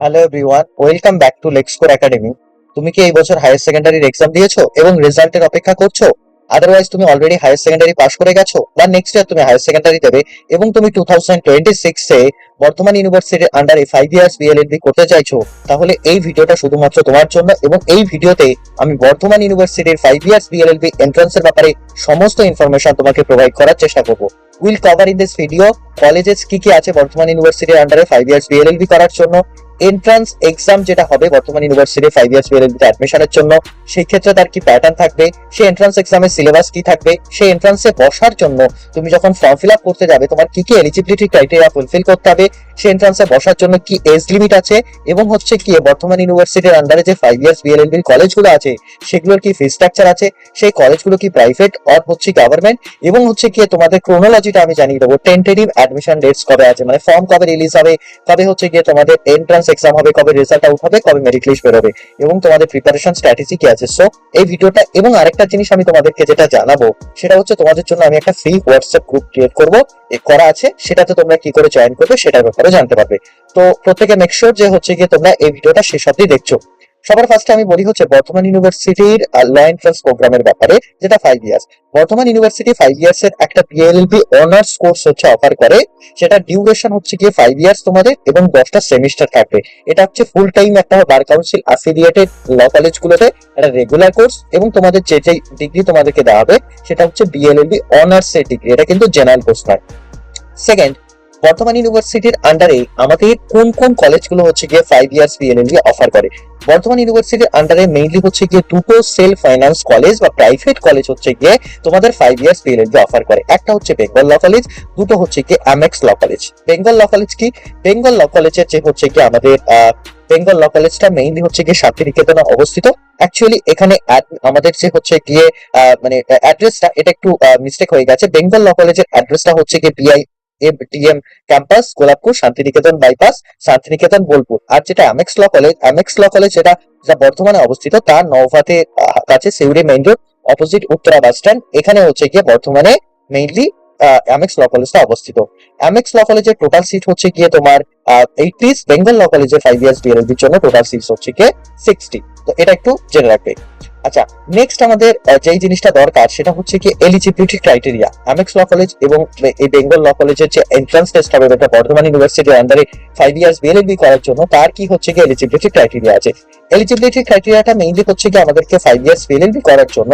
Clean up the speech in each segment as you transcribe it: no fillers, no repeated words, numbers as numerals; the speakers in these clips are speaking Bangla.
Hello everyone, welcome back to Lexcore academy. তুমি কি এই বছর হায়ার সেকেন্ডারির এক্সাম দিয়েছো এবং রেজাল্টের অপেক্ষা করছো? আদারওয়াইজ তুমি অলরেডি হায়ার সেকেন্ডারি পাস করে গেছো বা নেক্সট ইয়ার তুমি হায়ার সেকেন্ডারি দেবে এবং তুমি 2026 বর্ধমান ইউনিভার্সিটির আন্ডারে 5 ইয়ার্স বিএলএলবি করতে চাইছো, তাহলে এই ভিডিওটা শুধুমাত্র তোমার জন্য। এবং এই ভিডিওতে আমি বর্ধমান ইউনিভার্সিটির 5 ইয়ার্স বিএলএলবি এন্ট্রান্সের ব্যাপারে সমস্ত ইনফরমেশন তোমাকে প্রোভাইড করার চেষ্টা করবো। Will cover in this video colleges কি কি আছে বর্ধমান ইউনিভার্সিটির আন্ডারে 5 ইয়ার্স বিএলএলবি করার জন্য, এন্ট্রান্স এক্সাম যেটা হবে বর্তমান ইউনিভার্সিটি 5 ইয়ার্স বিএলএলবি অ্যাডমিশনের জন্য, সেই ক্ষেত্রে তার কি প্যাটার্ন থাকবে, সেই এন্ট্রান্স এক্সামের সিলেবাস কি থাকবে, সেই এন্ট্রান্সে বসার জন্য তুমি যখন ফর্ম ফিল আপ করতে যাবে তোমার কি কি এলিজিবিলিটি ক্রাইটেরিয়া ফুলফিল করতে হবে, সেই এন্ট্রান্সে বসার জন্য কি এজ লিমিট আছে, এবং হচ্ছে কি বর্তমান ইউনিভার্সিটির আন্ডারে যে 5 ইয়ার্স বিএলএলবি কলেজগুলো আছে সেগুলোর কি ফি স্ট্রাকচার আছে, সেই কলেজগুলো কি প্রাইভেট অর হচ্ছে গভর্নমেন্ট, এবং হচ্ছে কি তোমাদের ক্রোনোলজিটা আমি জানিয়ে দেবো। টেন্টেটিভ অ্যাডমিশন ডেটস কবে আছে, মানে ফর্ম কবে রিলিজ হবে, কবে হচ্ছে গিয়ে তোমাদের এন্ট্রান্স এক্সাম হবে, কবে রেজাল্ট আউট হবে, কবে মেরিট লিস্ট বেরোবে, এবং তোমাদের প্রিপারেশন স্ট্র্যাটেজি কি আছে। সো এই ভিডিওটা এবং আরেকটা জিনিস আমি তোমাদেরকে যেটা জানাবো সেটা হচ্ছে তোমাদের জন্য আমি একটা ফ্রি হোয়াটসঅ্যাপ গ্রুপ ক্রিয়েট করব, করা আছে, সেটাতে তোমরা কি করে জয়েন করবে সেটার ব্যাপারে জানতে পারবে। তো প্রত্যেকে মেক শিওর যে হচ্ছে গিয়ে তোমরা এই ভিডিওটা শেষ অবধি দেখছো। সবার ফার্স্টে আমি বলি হচ্ছে বর্ধমান ইউনিভার্সিটির ল এন্ট্রান্স প্রোগ্রামের ব্যাপারে, যেটা 5 ইয়ার্স। বর্ধমান ইউনিভার্সিটি 5 ইয়ার্স এর একটা বিএলএলবি অনার্স কোর্স হচ্ছে অফার করে, সেটা ডিউরেশন হচ্ছে গিয়ে 5 ইয়ার্স তোমাদের এবং 10টা সেমিস্টার থাকবে। এটা হচ্ছে ফুল টাইম একটা বার কাউন্সিল অ্যাফিলিয়েটেড ল কলেজগুলোতে একটা রেগুলার কোর্স, এবং তোমাদের যে যে ডিগ্রি তোমাদেরকে দেওয়া হবে সেটা হচ্ছে বিএলএলবি অনার্স এর ডিগ্রি, এটা কিন্তু জেনারেল কোর্স নয়। সেকেন্ড, বর্তমান ইউনিভার্সিটির আন্ডারে আমাদের কোন কোন কলেজগুলো হচ্ছে গিয়ে 5 ইয়ার্স বিএলএলবি অফার করে। বর্তমান ইউনিভার্সিটির আন্ডারে মেইনলি হচ্ছে গিয়ে দুটো সেলফ ফাইন্যান্স কলেজ বা প্রাইভেট কলেজ হচ্ছে গিয়ে তোমাদের 5 ইয়ার্স বিএলএলবি অফার করে। একটা হচ্ছে বেঙ্গল ল কলেজ, দুটো হচ্ছে গিয়ে Amex law college. Bengal law college কি, বেঙ্গল ল কলেজের যে হচ্ছে গিয়ে আমাদের বেঙ্গল ল কলেজটা মেইনলি হচ্ছে গিয়ে শান্তিনিকেতনে অবস্থিত। অ্যাকচুয়ালি এখানে আমাদের যে হচ্ছে গিয়ে মানে অ্যাড্রেসটা এটা একটু মিস্টেক হয়ে গেছে। বেঙ্গল ল কলেজের অ্যাড্রেসটা হচ্ছে গিয়ে BIMTM campus, Golappur, Santiniketan bypass, Santiniketan, Bolpur. আর যেটা অ্যামেক্স ল কলেজ যেটা যেটা বর্ধমানে অবস্থিত, তার নওভাতে কাছে Suri main road, opposite Uttara bus stand, এখানে হচ্ছে গিয়ে বর্ধমানে মেইনলি অ্যামেক্স ল কলেজটা অবস্থিত। অ্যামেক্স ল কলেজের টোটাল সিট হচ্ছে গিয়ে তোমার 80। বেঙ্গল ল কলেজের 5 ইয়ার্স বিএলএলবির জন্য টোটাল সিট হচ্ছে গিয়ে 60। তো এটা একটু জেনে রাখবে। আচ্ছা, নেক্সট আমাদের যেই জিনিসটা দরকার সেটা হচ্ছে কি eligibility criteria. Amex law college এবং এই বেঙ্গল ল কলেজের যে এন্ট্রান্স টেস্ট হবে এটা বর্ধমান ইউনিভার্সিটির আন্ডারে 5 ইয়ার্স বিএলএলবি করার জন্য, তার কি হচ্ছে কি এলিজিবিলিটি ক্রাইটেরিয়া আছে। এলিজিবিলিটি ক্রাইটেরিয়াটা মেইনলি হচ্ছে কি আমাদেরকে 5 ইয়ার্স বিএলএলবি করার জন্য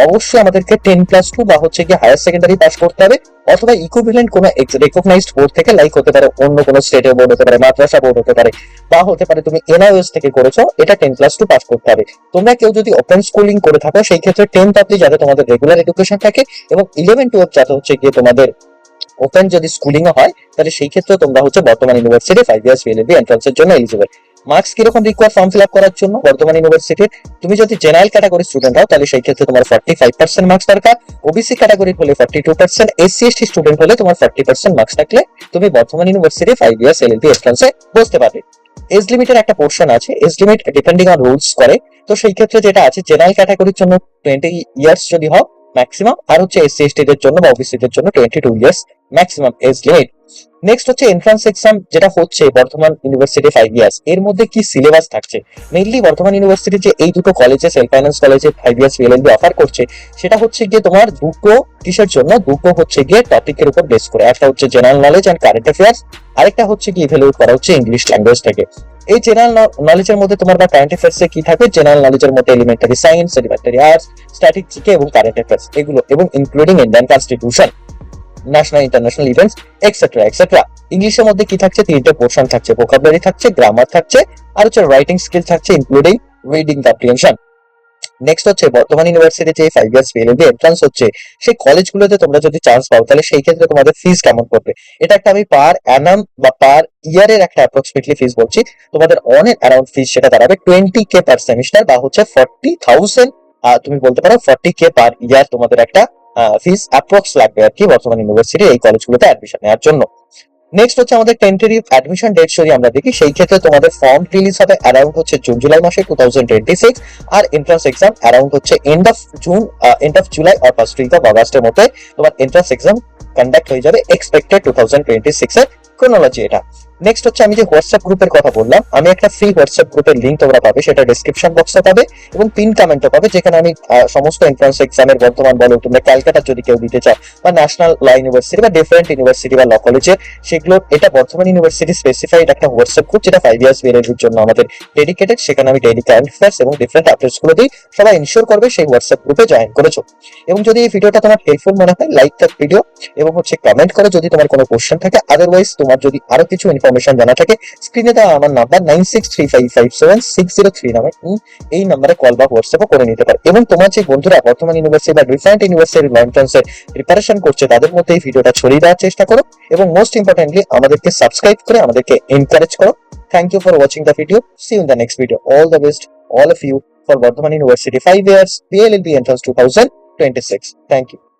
অবশ্যই আমাদেরকে 10+2 বা হচ্ছে কি হায়ার সেকেন্ডারি পাস করতে হবে, অথবা ইকুইভ্যালেন্ট কোনো রেকগনাইজড বোর্ড থেকে, লাইক হতে পারে অন্য কোনো স্টেটের বোর্ড হতে পারে, মাদ্রাসা বোর্ড হতে পারে, বা হতে পারে তুমি এনআইওএস থেকে করেছো, এটা 10+2 পাস করতে হবে। তোমরা কেউ যদি ওপেন স্কুলিং করে থাকো সেই ক্ষেত্রে 10th অব্দি যাতে তোমাদের রেগুলার এডুকেশন থাকে, এবং 11-12 যাতে হচ্ছে গিয়ে তোমাদের ওপেন যদি স্কুলিং হয়, তাহলে সেই ক্ষেত্রে তোমরা হচ্ছে বর্তমান ইউনিভার্সিটি 5 ইয়ার্স বিএলএলবি এন্ট্রান্সের জন্য এলিজিবল। মার্কস কিরকম রিকোয়ার ফর্ম ফিল আপ করার জন্য বর্তমান ইউনিভার্সিটির? তুমি যদি জেনারেল ক্যাটাগরি স্টুডেন্ট হও তাহলে সেই ক্ষেত্রে তোমার 45% মার্কস দরকার, ওবিসি ক্যাটাগরির হলে 42%, SC/ST স্টুডেন্ট হলে তোমার 40% মার্কস থাকলে তুমি বর্তমান ইউনিভার্সিটি 5 ইয়ার্স এলএলবি এন্ট্রান্সে বসতে পারবে। এজ লিমিটের একটা পোর্শন আছে, age limit depending on rules করে। তো সেই ক্ষেত্রে যেটা আছে, জেনারেল ক্যাটাগরির জন্য 20 ইয়ার্স যদি হয় ম্যাক্সিমাম, আর হচ্ছে SC/ST দের জন্য বা ওবিসি দের জন্য 22 years maximum age limit. Next হচ্ছে এন্ট্রান্স এক্সাম যেটা হচ্ছে বর্ধমান ইউনিভার্সিটি 5 ইয়ার্স, এর মধ্যে কি সিলেবাস থাকছে। মেইনলি বর্ধমান ইউনিভার্সিটি যে এই দুটো কলেজে সেলফ ফাইন্যান্স কলেজে 5 ইয়ার্স বিএলএলবি অফার করছে, সেটা হচ্ছে গিয়ে তোমার দুটো কিসের জন্য, দুটো হচ্ছে গিয়ে টপিকের উপর বেস করে। একটা হচ্ছে general knowledge and current affairs, আরেকটা হচ্ছে কি ইভ্যালুয়েট করা হচ্ছে ইংলিশ ল্যাঙ্গুয়েজ থেকে। এই জেনারেল নলেজের মধ্যে তোমার বা কারেন্ট অ্যাফেয়ার্স এ কি থাকবে, জেনারেল নলেজের মধ্যে elementary science, elementary arts, static GK এবং কারেন্ট অ্যাফেয়ার্স এগুলো, এবং including Indian constitution, national international events, etcetera etcetera. ইংলিশের মধ্যে কি থাকছে, 3টে পোর্শন থাকছে, ভোকাবুলারি থাকছে, গ্রামার থাকছে, আর হচ্ছে রাইটিং স্কিল থাকছে ইনক্লুডিং রিডিং কম্প্রিহেনশন। নেক্সট হচ্ছে বর্তমান ইউনিভার্সিটি যে 5 ইয়ার্স বিএলএলবি এন্ট্রান্স হচ্ছে, সেই কলেজগুলোতে তোমরা যদি চান্স পাও তাহলে সেই ক্ষেত্রে তোমাদের ফিস কেমন পড়বে। এটা একটা আমি পার অ্যানাম বা পার ইয়ারের একটা অ্যাপ্রক্সিমেটলি ফিস বলছি। তোমাদের অন এন্ড অ্যারাউন্ড ফিস সেটা দাঁড়াবে 20K পার সেমিস্টার, বা হচ্ছে 40,000, তুমি বলতে পারো 40K পার ইয়ার তোমাদের একটা ফিস অ্যাপ্রক্স লাগবে আর কি বর্তমান ইউনিভার্সিটি এই কলেজগুলোতে অ্যাডমিশন নেওয়ার জন্য। নেক্সট হচ্ছে আমাদের টেন্টেটিভ অ্যাডমিশন ডেট যদি আমরা দেখি, সেই ক্ষেত্রে তোমাদের ফর্ম রিলিজ হবে অ্যারাউন্ড হচ্ছে জুন জুলাই মাসে 2026, আর এন্ট্রান্স এক্সাম অ্যারাউন্ড হচ্ছে এন্ড অফ জুলাই আর ফার্স্ট উইক অফ অগাস্টের মধ্যে তোমার এন্ট্রান্স এক্সাম কন্ডাক্ট হয়ে যাবে, এক্সপেক্টেড 2026 এর ক্রোনোলজি এটা। নেক্সট হচ্ছে আমি যে হোয়াটসঅ্যাপ গ্রুপের কথা বললাম, আমি একটা ফ্রি হোয়াটসঅ্যাপ গ্রুপের লিঙ্ক তোমরা পাবে, সেটা ডেসক্রিপশন বক্সে পাবে এবং পিন কমেন্টও পাবে, যেখানে আমি সমস্ত এন্ট্রান্স এক্সামের বর্তমান বলো, তোমরা ক্যালকাটা যদি কেউ দিতে চাও বা ন্যাশনাল ল ইউনিভার্সিটি বা ডিফারেন্ট ইউনিভার্সিটি বা ল কলেজের, সেগুলো এটা বর্তমান ইউনিভার্সিটি স্পেসিফাইড একটা হোয়াটসঅ্যাপ গ্রুপ, যেটা 5 ইয়ার্স বিএলএল জন্য আমাদের ডেডিকেটেড। সেখানে আমি ডেইলি কারেন্ট অ্যাফেয়ার্স এবং ডিফারেন্ট আপডেটস গুলো দিই। সবাই ইনশিওর করবে সেই হোয়াটসঅ্যাপ গ্রুপে জয়েন করেছো। এবং যদি এই ভিডিওটা তোমার হেল্পফুল মনে হয়, লাইক দ্য ভিডিও এবং হচ্ছে কমেন্ট করো যদি তোমার কোনো কোশ্চেন থাকে। আদারওয়াইজ তোমার যদি আরো কিছু ইনফরমেশন জানা থাকে, স্ক্রিনে দেওয়া আমার নাম্বার 9635576039 এই নাম্বারে কল বা হোয়াটসঅ্যাপও করে নিতে পারো। এবং তোমার যে বন্ধুরা বর্তমান ইউনিভার্সিটি বা ডিফারেন্ট ইউনিভার্সিটির ল এন্ট্রান্সের প্রিপারেশন করছে, তাদের মধ্যে এই ভিডিওটা ছড়িয়ে দেওয়ার চেষ্টা করো এবং মোস্ট ইম্পর্টেন্টলি আমাদেরকে সাবস্ক্রাইব করে আমাদেরকে এনকারেজ করো। Thank you for watching the video. See you in the next video. All the best all of you for Bardhaman University 5 years PLLB entrance 2026. Thank you.